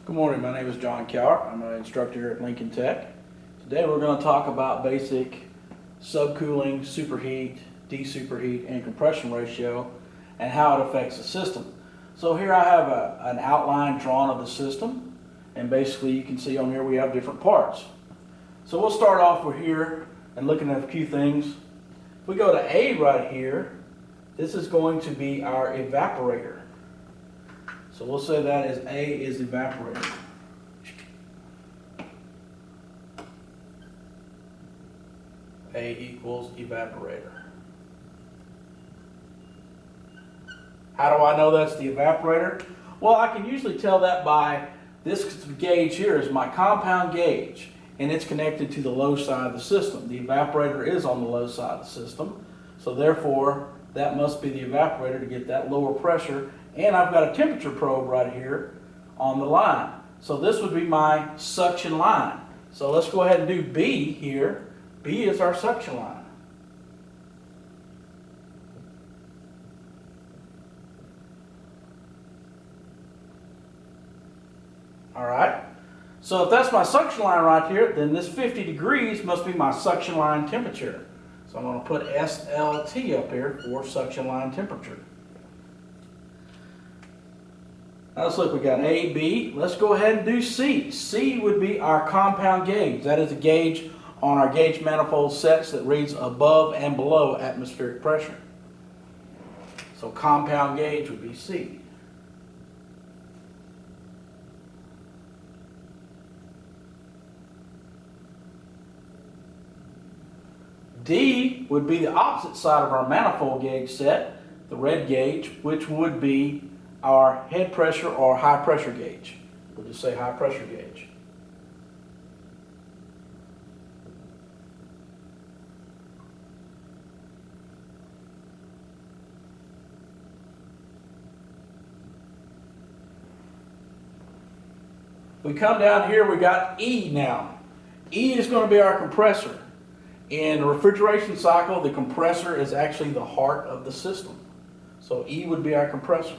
Good morning, my name is John Cowart. I'm an instructor here at Lincoln Tech. Today we're going to talk about basic subcooling, superheat, desuperheat, and compression ratio and how it affects the system. So here I have an outline drawn of the system, and basically you can see on here we have different parts. So we'll start off with here and looking at a few things. If we go to A right here, this is going to be our evaporator. So we'll say that as A is evaporator. A equals evaporator. How do I know that's the evaporator? Well, I can usually tell that by this gauge here is my compound gauge, and it's connected to the low side of the system. The evaporator is on the low side of the system, so therefore that must be the evaporator to get that lower pressure. And I've got a temperature probe right here on the line. So this would be my suction line. So let's go ahead and do B here. B is our suction line. All right. So if that's my suction line right here, then this 50 degrees must be my suction line temperature. So I'm going to put SLT up here for suction line temperature. Now let's look, we got A, B. Let's go ahead and do C. C would be our compound gauge. That is a gauge on our gauge manifold sets that reads above and below atmospheric pressure. So compound gauge would be C. D would be the opposite side of our manifold gauge set, the red gauge, which would be our head pressure or high pressure gauge. We'll just say high pressure gauge. We come down here, we got E now. E is going to be our compressor. In the refrigeration cycle, the compressor is actually the heart of the system. So E would be our compressor.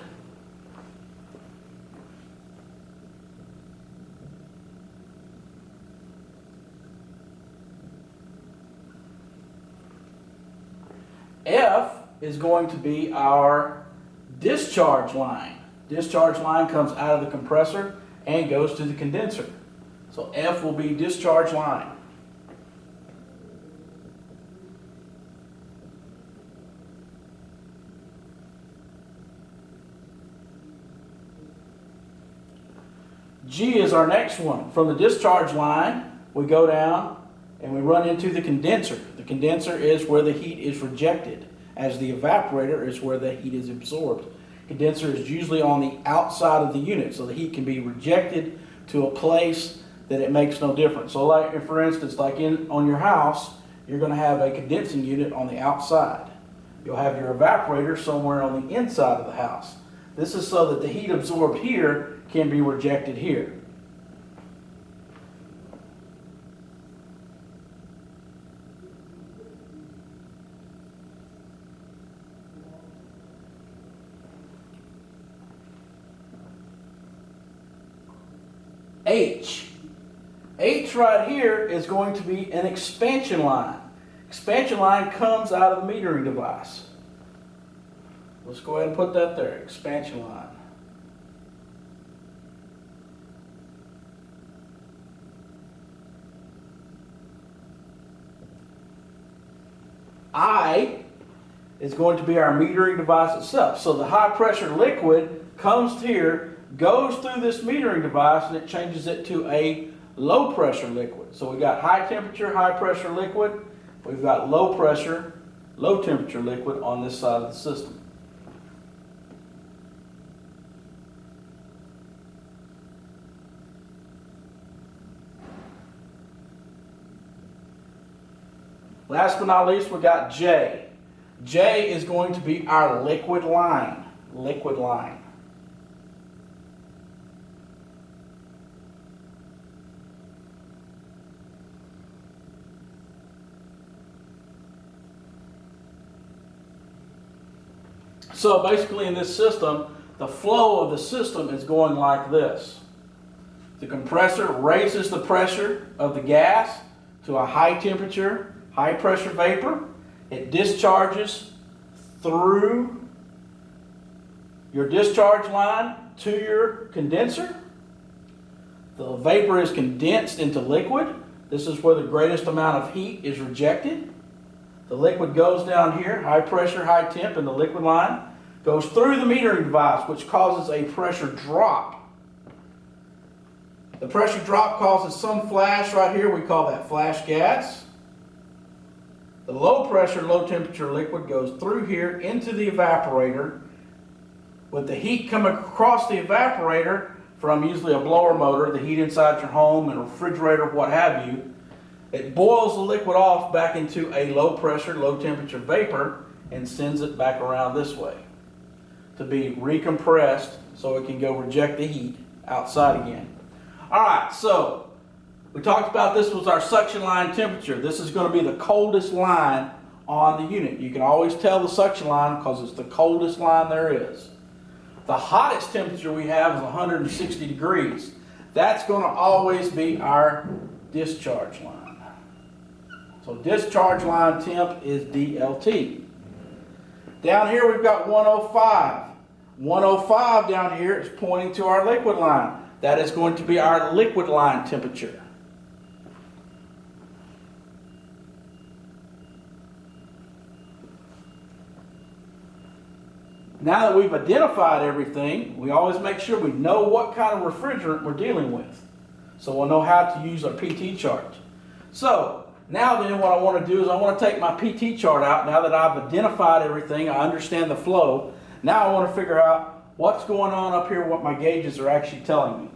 F is going to be our discharge line. Discharge line comes out of the compressor and goes to the condenser. So F will be discharge line. G is our next one. From the discharge line, we go down and we run into the condenser. The condenser is where the heat is rejected, as the evaporator is where the heat is absorbed. Condenser is usually on the outside of the unit, so the heat can be rejected to a place that it makes no difference. So like, for instance, like on your house, you're going to have a condensing unit on the outside. You'll have your evaporator somewhere on the inside of the house. This is so that the heat absorbed here can be rejected here. H. H right here is going to be an expansion line. Expansion line comes out of the metering device. Let's go ahead and put that there, expansion line. I is going to be our metering device itself. So the high pressure liquid comes here, goes through this metering device, and it changes it to a low pressure liquid. So we've got high temperature, high pressure liquid. We've got low pressure, low temperature liquid on this side of the system. Last but not least, we got J. J is going to be our liquid line. Liquid line. So basically in this system, the flow of the system is going like this. The compressor raises the pressure of the gas to a high temperature, high pressure vapor. It discharges through your discharge line to your condenser. The vapor is condensed into liquid. This is where the greatest amount of heat is rejected. The liquid goes down here, high pressure, high temp, and the liquid line goes through the metering device, which causes a pressure drop. The pressure drop causes some flash right here. We call that flash gas. The low pressure, low temperature liquid goes through here into the evaporator. With the heat coming across the evaporator from usually a blower motor, the heat inside your home, and a refrigerator, what have you, it boils the liquid off back into a low pressure, low temperature vapor and sends it back around this way to be recompressed so it can go reject the heat outside again. All right, so we talked about this was our suction line temperature. This is going to be the coldest line on the unit. You can always tell the suction line because it's the coldest line there is. The hottest temperature we have is 160 degrees. That's going to always be our discharge line. So discharge line temp is DLT. Down here we've got 105. 105 down here is pointing to our liquid line. That is going to be our liquid line temperature. Now that we've identified everything, we always make sure we know what kind of refrigerant we're dealing with. So we'll know how to use our PT chart. So now then what I want to do is I want to take my PT chart out. Now that I've identified everything, I understand the flow. Now I want to figure out what's going on up here, what my gauges are actually telling me.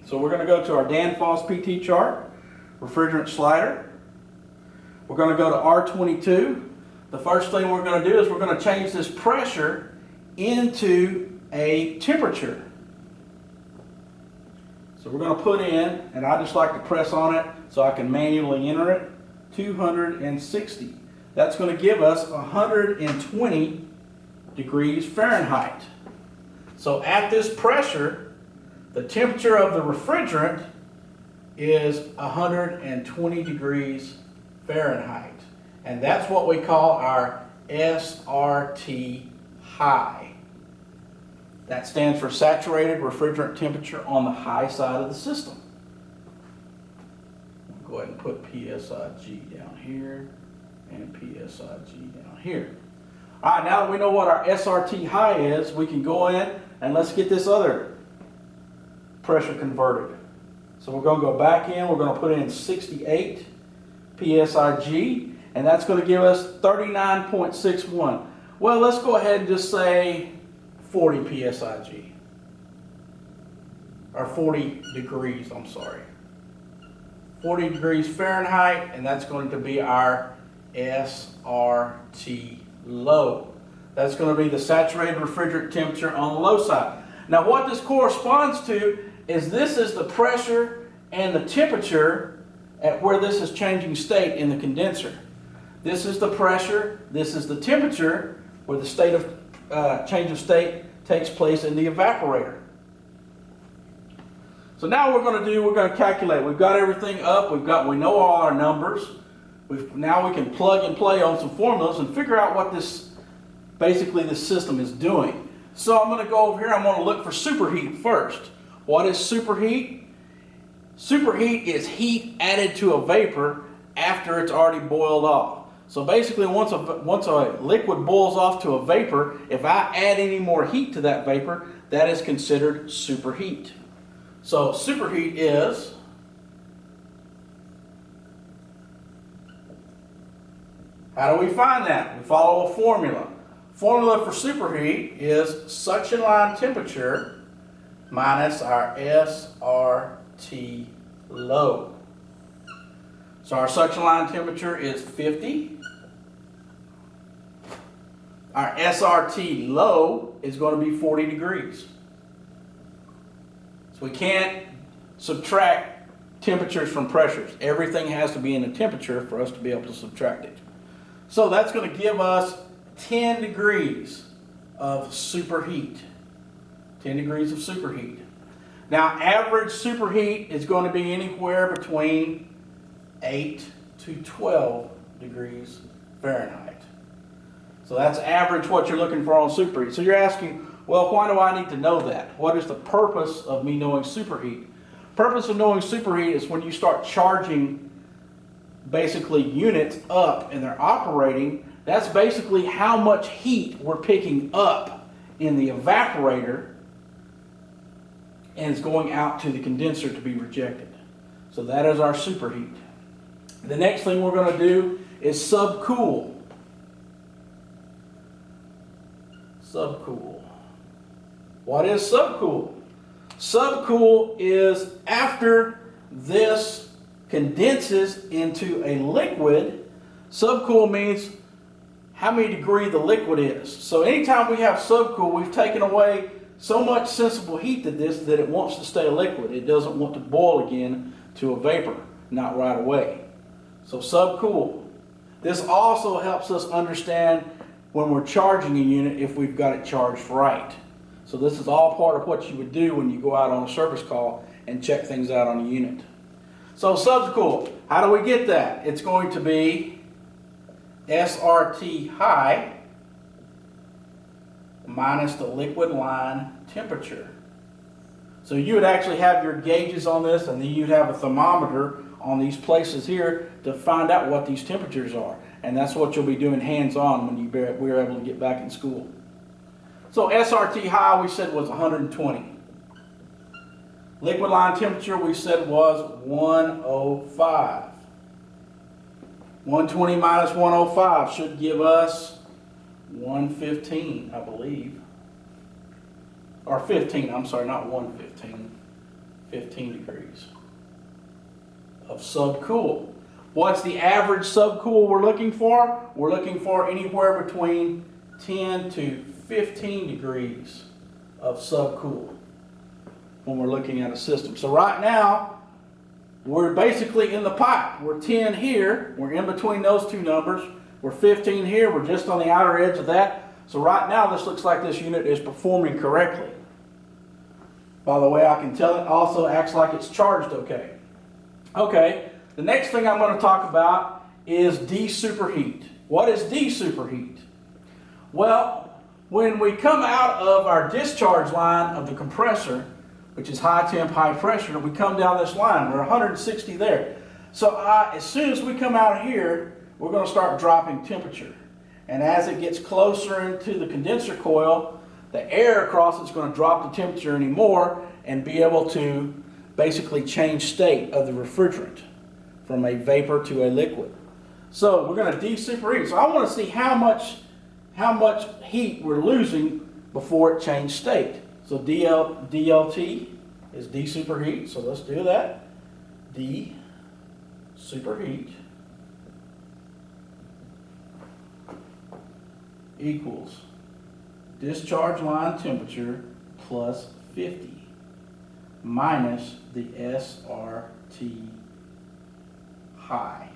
So we're going to go to our Danfoss PT chart, refrigerant slider. We're going to go to R22. The first thing we're going to do is we're going to change this pressure into a temperature. So we're going to put in, and I just like to press on it so I can manually enter it, 260. That's going to give us 120 degrees Fahrenheit. So at this pressure, the temperature of the refrigerant is 120 degrees Fahrenheit. And that's what we call our SRT high. That stands for saturated refrigerant temperature on the high side of the system. Go ahead and put PSIG down here and PSIG down here. All right, now that we know what our SRT high is, we can go in and let's get this other pressure converted. So we're going to go back in, we're going to put in 68 PSIG. And that's going to give us 39.61. Well, let's go ahead and just say 40 PSIG. Or 40 degrees, I'm sorry. 40 degrees Fahrenheit, and that's going to be our SRT low. That's going to be the saturated refrigerant temperature on the low side. Now what this corresponds to is this is the pressure and the temperature at where this is changing state in the condenser. This is the pressure, this is the temperature where the state of change of state takes place in the evaporator. So now we're going to calculate. We've got everything up, we know all our numbers. Now we can plug and play on some formulas and figure out what basically this system is doing. So I'm going to go over here, I'm going to look for superheat first. What is superheat? Superheat is heat added to a vapor after it's already boiled off. So basically once a liquid boils off to a vapor, if I add any more heat to that vapor, that is considered superheat. So superheat is how do we find that? We follow a formula. Formula for superheat is suction line temperature minus our SRT low. So our suction line temperature is 50. Our SRT low is going to be 40 degrees. So we can't subtract temperatures from pressures. Everything has to be in a temperature for us to be able to subtract it. So that's going to give us 10 degrees of superheat. 10 degrees of superheat. Now, average superheat is going to be anywhere between 8 to 12 degrees Fahrenheit. So that's average what you're looking for on superheat. So you're asking, well, why do I need to know that? What is the purpose of me knowing superheat? Purpose of knowing superheat is when you start charging basically units up and they're operating, that's basically how much heat we're picking up in the evaporator and it's going out to the condenser to be rejected. So that is our superheat. The next thing we're going to do is subcool. Subcool. What is subcool? Subcool is after this condenses into a liquid. Subcool means how many degrees the liquid is. So anytime we have subcool, we've taken away so much sensible heat to this that it wants to stay a liquid. It doesn't want to boil again to a vapor, not right away. So subcool. This also helps us understand when we're charging a unit if we've got it charged right. So this is all part of what you would do when you go out on a service call and check things out on a unit. So subcool, how do we get that? It's going to be SRT high minus the liquid line temperature. So you would actually have your gauges on this, and then you'd have a thermometer on these places here to find out what these temperatures are. And that's what you'll be doing hands-on when we're able to get back in school. So SRT high we said was 120. Liquid line temperature we said was 105. 120 minus 105 should give us 115, I believe. Or 15, I'm sorry, not 115. 15 degrees of subcool. What's the average subcool we're looking for? We're looking for anywhere between 10 to 15 degrees of subcool when we're looking at a system. So right now, we're basically in the pipe. We're 10 here. We're in between those two numbers. We're 15 here. We're just on the outer edge of that. So right now, this looks like this unit is performing correctly. By the way, I can tell it also acts like it's charged okay. Okay, the next thing I'm going to talk about is de-superheat. What is de-superheat? Well, when we come out of our discharge line of the compressor, which is high temp, high pressure, we come down this line. We're 160 there. So as soon as we come out here, we're going to start dropping temperature. And as it gets closer into the condenser coil, the air across it's going to drop the temperature anymore and be able to basically change state of the refrigerant from a vapor to a liquid. So we're going to de-superheat. So I want to see how much heat we're losing before it changed state. So DLT is de-superheat. So let's do that. De-superheat equals discharge line temperature plus 50 minus the SRT high.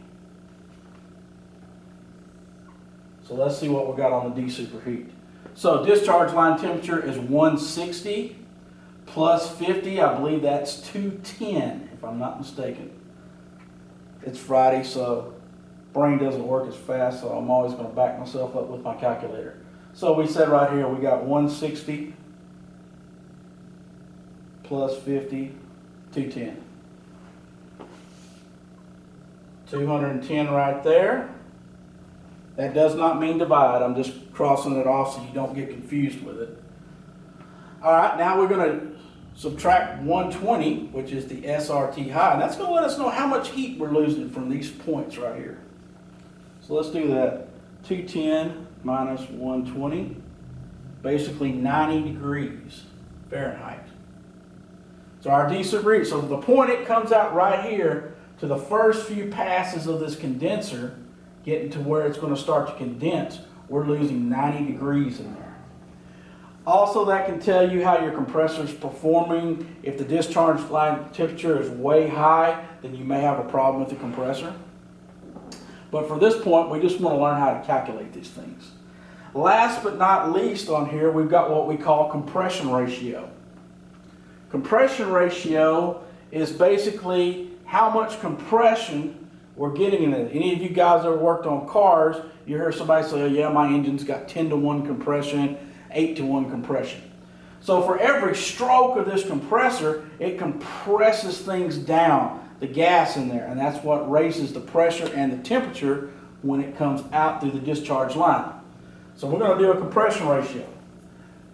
So let's see what we got on the de-superheat. So discharge line temperature is 160 plus 50. I believe that's 210 if I'm not mistaken. It's Friday, so brain doesn't work as fast, so I'm always going to back myself up with my calculator. So we said right here we got 160 plus 50, 210. 210 right there. That does not mean divide. I'm just crossing it off so you don't get confused with it. All right, now we're going to subtract 120, which is the SRT high. And that's going to let us know how much heat we're losing from these points right here. So let's do that. 210 minus 120, basically 90 degrees Fahrenheit. So our de-superheat, so the point it comes out right here to the first few passes of this condenser, getting to where it's going to start to condense, we're losing 90 degrees in there. Also, that can tell you how your compressor is performing. If the discharge line temperature is way high, then you may have a problem with the compressor. But for this point, we just want to learn how to calculate these things. Last but not least on here, we've got what we call compression ratio. Compression ratio is basically how much compression we're getting in it. Any of you guys that have worked on cars, you hear somebody say, oh, yeah, my engine's got 10-to-1 compression, 8-to-1 compression. So for every stroke of this compressor, it compresses things down, the gas in there, and that's what raises the pressure and the temperature when it comes out through the discharge line. So we're going to do a compression ratio.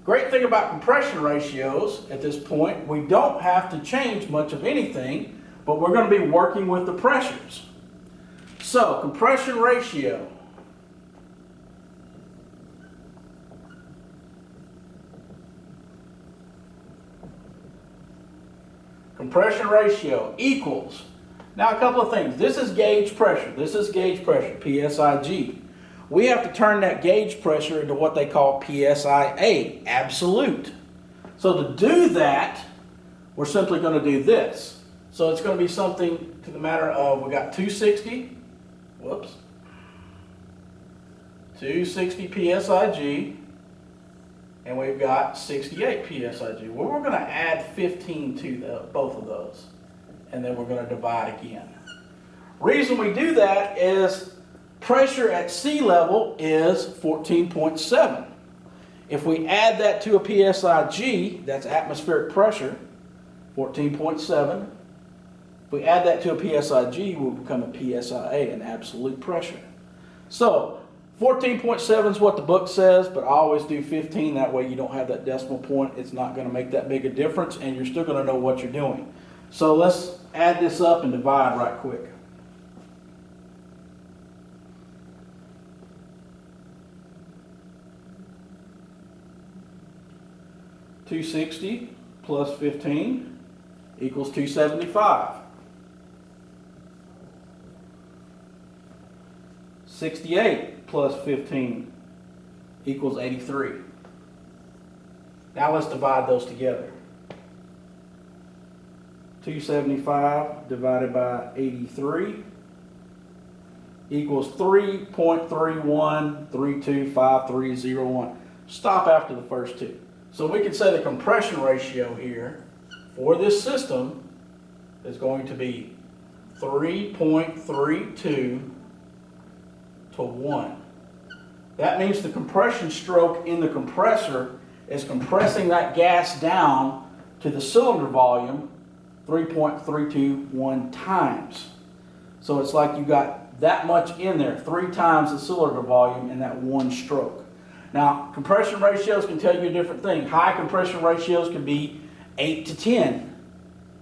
Great thing about compression ratios at this point, we don't have to change much of anything, but we're going to be working with the pressures. So, compression ratio. Compression ratio equals, now a couple of things. This is gauge pressure. This is gauge pressure, PSIG. We have to turn that gauge pressure into what they call PSIA, absolute. So to do that, we're simply going to do this. So it's going to be something to the matter of, we got 260, 260 PSIG, and we've got 68 PSIG. Well, we're going to add 15 to both of those, and then we're going to divide again. Reason we do that is pressure at sea level is 14.7. If we add that to a PSIG, that's atmospheric pressure, 14.7. If we add that to a PSIG, we'll become a PSIA, an absolute pressure. So 14.7 is what the book says, but I always do 15. That way you don't have that decimal point. It's not going to make that big a difference, and you're still going to know what you're doing. So let's add this up and divide right quick. $260 plus 15 equals $275. 68 plus 15 equals 83. Now let's divide those together. 275 divided by 83 equals 3.31325301. Stop after the first two. So we can say the compression ratio here for this system is going to be 3.32 to 1. That means the compression stroke in the compressor is compressing that gas down to the cylinder volume 3.321 times. So it's like you got that much in there, 3 times the cylinder volume in that one stroke. Now, compression ratios can tell you a different thing. High compression ratios can be 8 to 10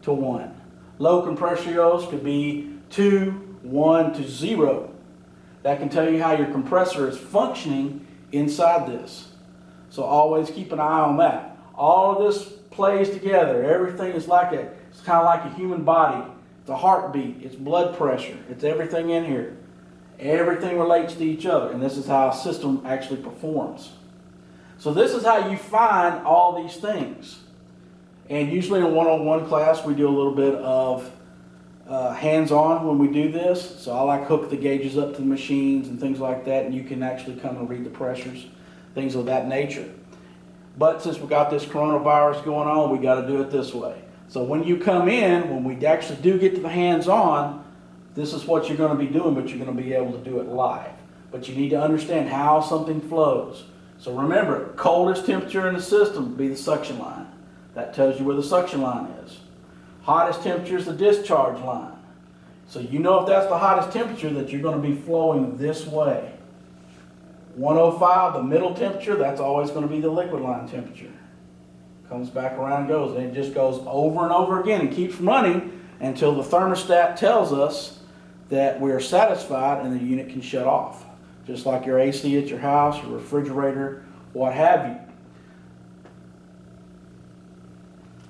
to 1. Low compression ratios could be 2, 1 to 0. That can tell you how your compressor is functioning inside this. So always keep an eye on that. All of this plays together. Everything is like it's kind of like a human body. It's a heartbeat. It's blood pressure. It's everything in here. Everything relates to each other, and this is how a system actually performs. So this is how you find all these things. And usually in a one-on-one class, we do a little bit of hands-on when we do this. So I like hook the gauges up to the machines and things like that, and you can actually come and read the pressures, things of that nature. But since we got this coronavirus going on, we got to do it this way. So when you come in, when we actually do get to the hands-on, this is what you're going to be doing, but you're going to be able to do it live. But you need to understand how something flows. So remember, coldest temperature in the system would be the suction line. That tells you where the suction line is. Hottest temperature is the discharge line. So you know if that's the hottest temperature that you're going to be flowing this way. 105, the middle temperature, that's always going to be the liquid line temperature. Comes back around and goes. And it just goes over and over again and keeps running until the thermostat tells us that we're satisfied and the unit can shut off. Just like your AC at your house, your refrigerator, what have you.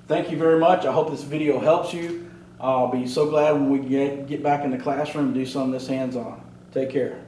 Thank you very much. I hope this video helps you. I'll be so glad when we get back in the classroom and do some of this hands-on. Take care.